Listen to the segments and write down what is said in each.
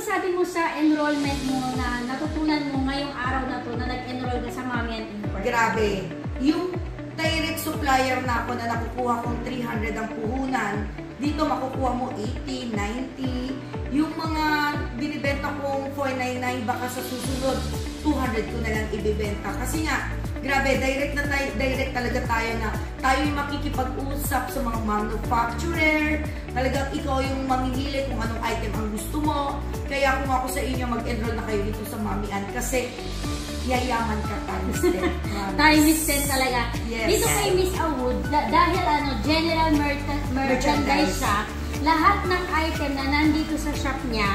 masasabi mo sa enrollment mo na natutunan mo ngayong araw na to na nag-enroll ka sa Mommy and Import? Grabe. Yung direct supplier na ako na nakukuha kong 300 ang puhunan, dito makukuha mo 80, 90. Yung mga binibenta kong 499, baka sa susunod 200 ko na lang ibibenta. Kasi nga, grabe, direct talaga tayo na tayo yung makikipag-usap sa mga manufacturer. Talagang ikaw yung mamimili kung anong item ang gusto mo. Kaya kung ako sa inyo, mag-enroll na kayo dito sa Mommy Ann kasi yayaman ka times 10. Times 10 talaga. Yes. Dito kay Miss Awood, dahil general merchandise siya, lahat ng item na nandito sa shop niya,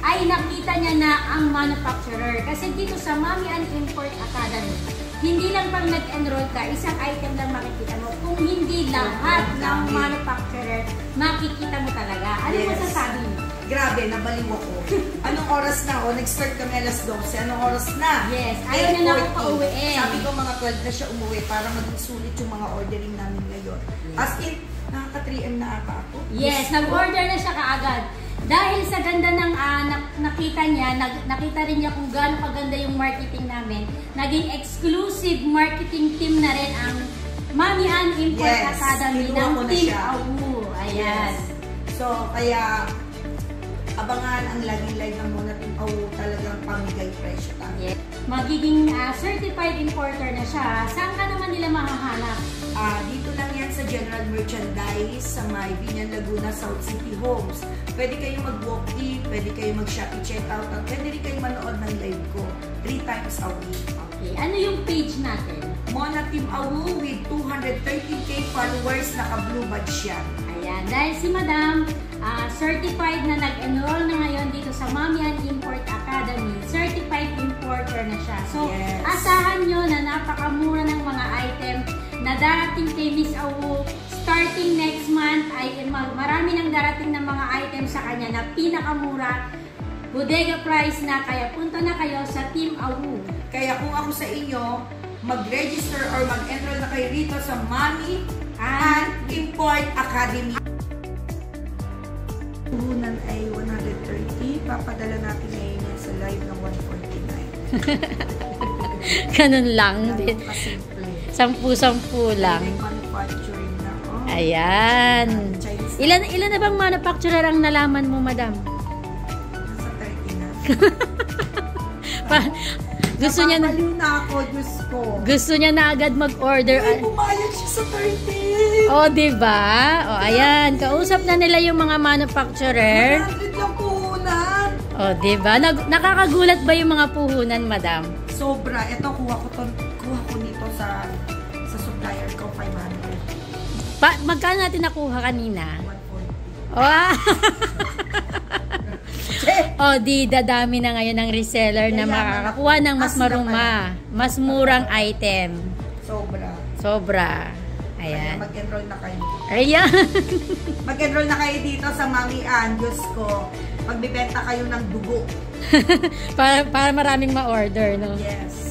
ay nakita niya na ang manufacturer. Kasi dito sa Mommy Ann Import Academy, hindi lang pang nag-enroll ka, isang item lang makikita mo. Kung hindi lahat ng manufacturer, makikita mo talaga. Ano masasabi mo? Grabe, nabaliw ako. Anong oras na? O, nag-start kami alas 12. Anong oras na? Yes, ayaw niya na ako pauwiin. Sabi ko mga 12 na siya umuwi para maging sulit yung mga ordering namin ngayon. As in, nakaka-3M na ata ako. Yes, nag-order na siya kaagad. Dahil sa ganda ng nakita niya, nakita rin niya kung gaano kaganda yung marketing namin. Naging exclusive marketing team na rin ang Mommy Ann Import Academy ng Team Awu. Ayan. Yes. So, kaya abangan ang laging live ng muna Team Awu, talagang pamigay presyo tayo. Yes. Magiging certified importer na siya. Saan ka naman nila mahahanap? Dito lang yan sa General Merchandise sa may Binyan, Laguna, South City Homes. Pwede kayo mag-walk-in, pwede kayo mag-Shopee checkout, at pwede rin kayo manood ng live ko 3 times a week. Okay. Ano yung page natin? Mona Team Awu with 230k followers, naka-blue badge yan. Ayan. Dahil si Madam, certified na nag-enroll na ngayon dito sa Mommy Ann Import Academy. Certified importer na siya. So, asahan nyo na napakamura ng mga item na darating kay Miss Awu. Starting next month ay marami nang darating ng mga items sa kanya na pinakamura. Bodega price na, kaya punta na kayo sa Team Awu. Kaya kung ako sa inyo, mag-register or mag-enroll na kayo dito sa Mommy Ann Import Academy. Puhunan ay 130. Papadala natin ngayon yan sa live ng 149. Ganun lang din. Kasimple. 10-10 lang. Manufacturing na. Oh. Ayan. Ilan na bang manufacturer ang nalaman mo, Madam? Nasa 30 na. Gusto niya na. Napapaliw na ako, Diyos ko. Gusto niya na agad mag-order. Ay, pumayag siya sa 30. Oh, diba? Oh, ayan. Kausap na nila yung mga manufacturer. 100 lang puhunan. Oh, diba? Nakakagulat ba yung mga puhunan, Madam? Sobra. Ito, kuha ko nito sa supplier ko, 500. Magkano natin nakuha kanina? 140. Oh, oh, di dadami na ngayon ng reseller na makakakuha ng mas maruma, mas murang item. Sobra. Ayan. Mag-enroll na kayo. Ayan. Mag-enroll na kayo dito sa Mommy Ann. Diyos ko, magbibenta kayo ng dugo. para maraming ma-order, no? Yes.